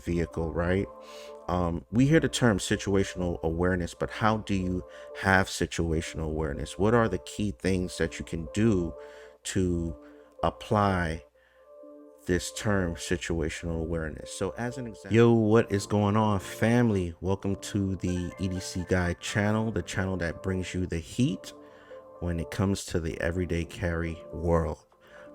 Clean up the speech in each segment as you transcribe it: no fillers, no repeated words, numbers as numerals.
vehicle, right? We hear the term situational awareness, but how do you have situational awareness? What are the key things that you can do to apply this term situational awareness? So as an example, yo, what is going on, family? Welcome to the EDC Guy channel, the channel that brings you the heat when it comes to the everyday carry world.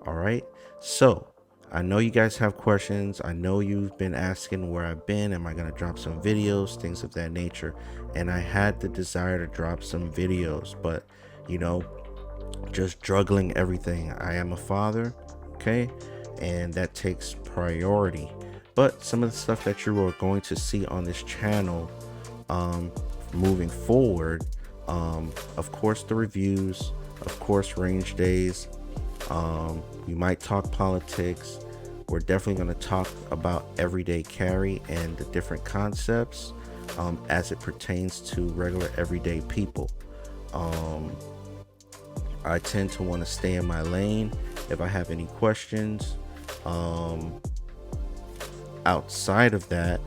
All right, so I know you guys have questions. I know you've been asking where I've been. Am I going to drop some videos, things of that nature? And I had the desire to drop some videos, but you know, just juggling everything. I am a father, okay, and that takes priority. But some of the stuff that you are going to see on this channel um, moving forward, of course, the reviews, of course, range days. We might talk politics. We're definitely going to talk about everyday carry and the different concepts as it pertains to regular everyday people. Um, I tend to want to stay in my lane. If I have any questions um, outside of that,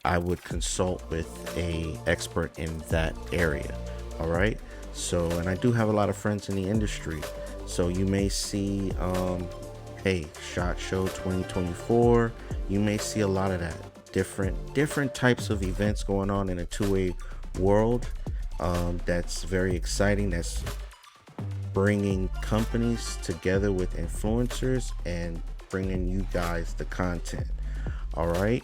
I would consult with a expert in that area. All right. So, and I do have a lot of friends in the industry. So you may see, hey, SHOT Show 2024. You may see a lot of that. Different types of events going on in a two-way world. That's very exciting. That's bringing companies together with influencers and bringing you guys the content. All right.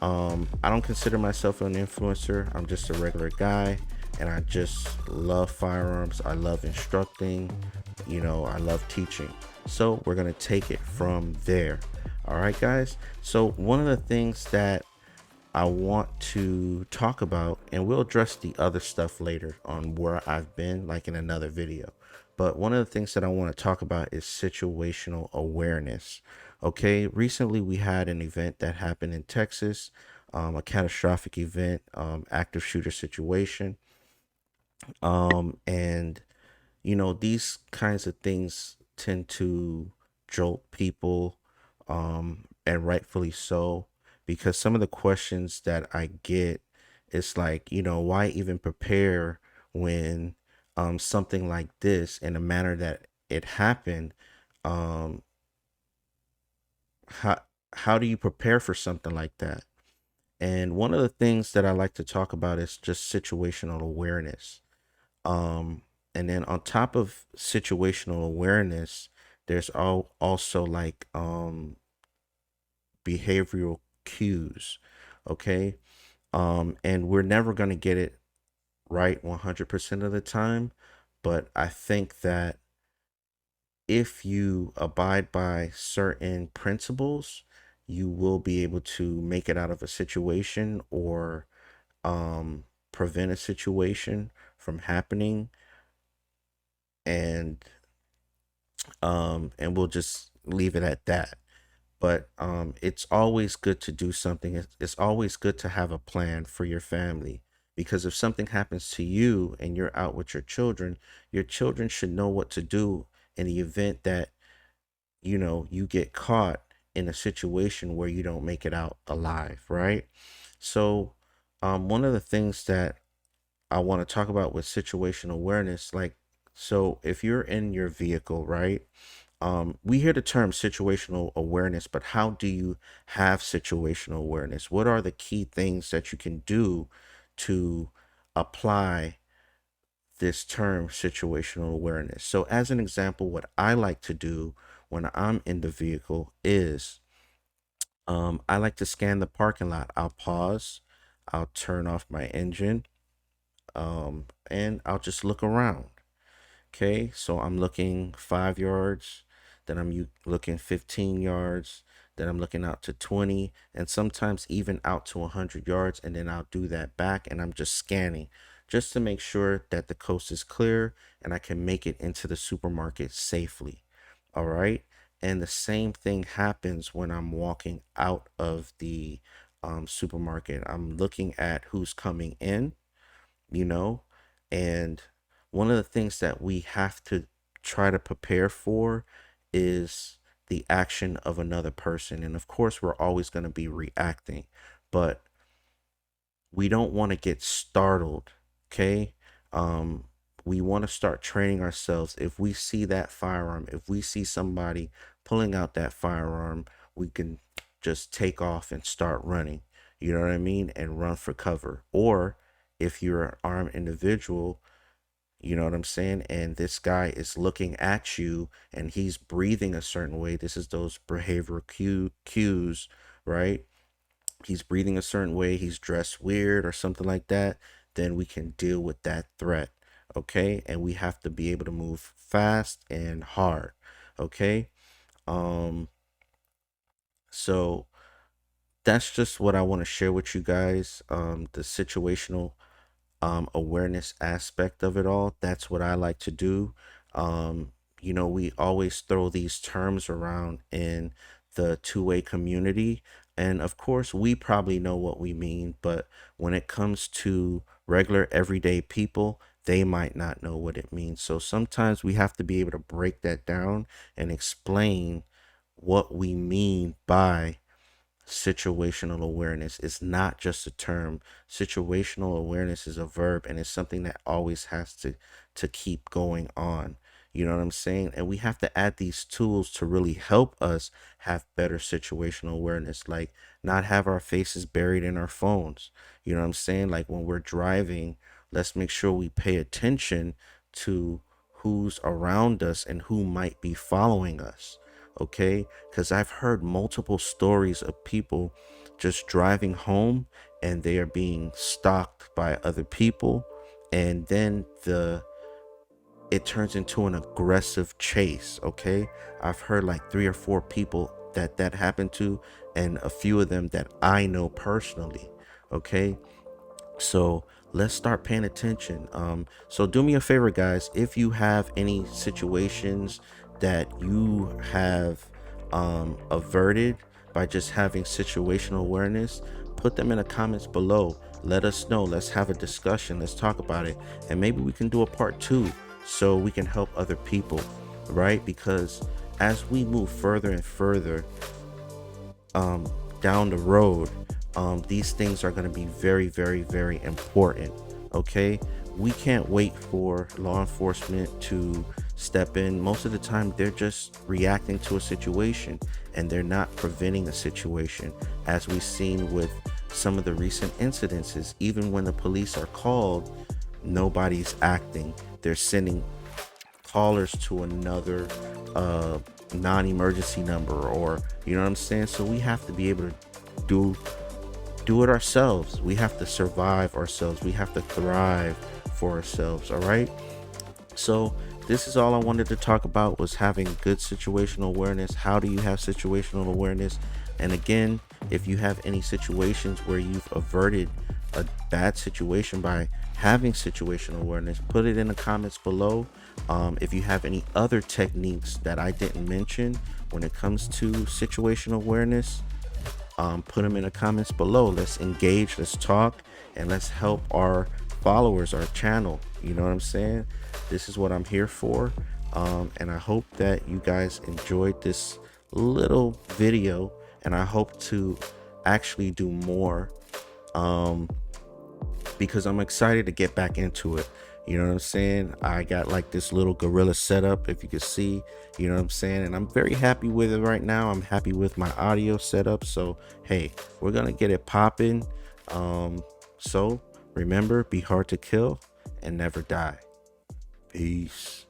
I don't consider myself an influencer. I'm just a regular guy, and I just love firearms. I love instructing. I love teaching. So we're gonna take it from there. All right, guys. So one of the things that I want to talk about, and we'll address the other stuff later on where I've been, like in another video. But one of the things that I want to talk about is situational awareness. Okay, recently we had an event that happened in Texas, a catastrophic event, active shooter situation. And these kinds of things tend to jolt people, and rightfully so, because some of the questions that I get, it's like, why even prepare when something like this in a manner that it happened? Um, how how do you prepare for something like that? And one of the things that I like to talk about is just situational awareness. Um, and then on top of situational awareness, there's also like behavioral cues. Okay. And we're never going to get it right 100% of the time. But I think that if you abide by certain principles, you will be able to make it out of a situation, or prevent a situation from happening. And we'll just leave it at that. But it's always good to do something. It's always good to have a plan for your family, because if something happens to you and you're out with your children should know what to do in the event that you get caught in a situation where you don't make it out alive, right? So one of the things that I want to talk about with situational awareness, like, so if you're in your vehicle, right? We hear the term situational awareness, but how do you have situational awareness? What are the key things that you can do to apply this term situational awareness? So as an example, what I like to do when I'm in the vehicle is I like to scan the parking lot. I'll pause, I'll turn off my engine, and I'll just look around. Okay, so I'm looking 5 yards, then looking 15 yards, then I'm looking out to 20, and sometimes even out to 100 yards, and then I'll do that back, and I'm just scanning just to make sure that the coast is clear and I can make it into the supermarket safely. All right, and the same thing happens when I'm walking out of the supermarket. I'm looking at who's coming in, you know, and one of the things that we have to try to prepare for is the action of another person. And of course, we're always going to be reacting, but we don't want to get startled. Okay. Um, we want to start training ourselves. If we see that firearm, if we see somebody pulling out that firearm, we can just take off and start running. You know what I mean? And run for cover. Or if you're an armed individual, you know what I'm saying? And this guy is looking at you and he's breathing a certain way. This is those behavioral cues, right? He's breathing a certain way, he's dressed weird or something like that, then we can deal with that threat. Okay. And we have to be able to move fast and hard. Okay. Um, so that's just what I want to share with you guys. The situational awareness aspect of it all. That's what I like to do. Um, we always throw these terms around in the two-way community. And of course, we probably know what we mean, but when it comes to regular everyday people, they might not know what it means. So sometimes we have to be able to break that down and explain what we mean by situational awareness. Is not just a term. Situational awareness is a verb, and it's something that always has to keep going on. You know what I'm saying? And we have to add these tools to really help us have better situational awareness, like not have our faces buried in our phones. You know what I'm saying? Like when we're driving, let's make sure we pay attention to who's around us and who might be following us. Okay, because I've heard multiple stories of people just driving home and they are being stalked by other people, and then the it turns into an aggressive chase. Okay, I've heard like 3 or 4 people that happened to, and a few of them that I know personally. Okay, so let's start paying attention. So do me a favor, guys. If you have any situations that you have averted by just having situational awareness, put them in the comments below. Let us know. Let's have a discussion. Let's talk about it. And maybe we can do a part 2 so we can help other people, right? Because as we move further and further um, down the road, these things are going to be very, very, very important. Okay, we can't wait for law enforcement to step in. Most of the time, they're just reacting to a situation and they're not preventing a situation, as we've seen with some of the recent incidences. Even when the police are called, nobody's acting. They're sending callers to another uh non-emergency number, or you know what I'm saying. So we have to be able to do do it ourselves. We have to survive ourselves. We have to thrive for ourselves. All right. So this is all I wanted to talk about, was having good situational awareness. How do you have situational awareness? And again, if you have any situations where you've averted a bad situation by having situational awareness, put it in the comments below. If you have any other techniques that I didn't mention when it comes to situational awareness, put them in the comments below. Let's engage, let's talk, and let's help our followers, our channel. You know what I'm saying? This is what I'm here for. And I hope that you guys enjoyed this little video, and I hope to actually do more. Because I'm excited to get back into it. You know what I'm saying? I got like this little gorilla setup, if you can see, you know what I'm saying? And I'm very happy with it right now. I'm happy with my audio setup. So, hey, we're going to get it popping. So remember, be hard to kill and never die. Peace.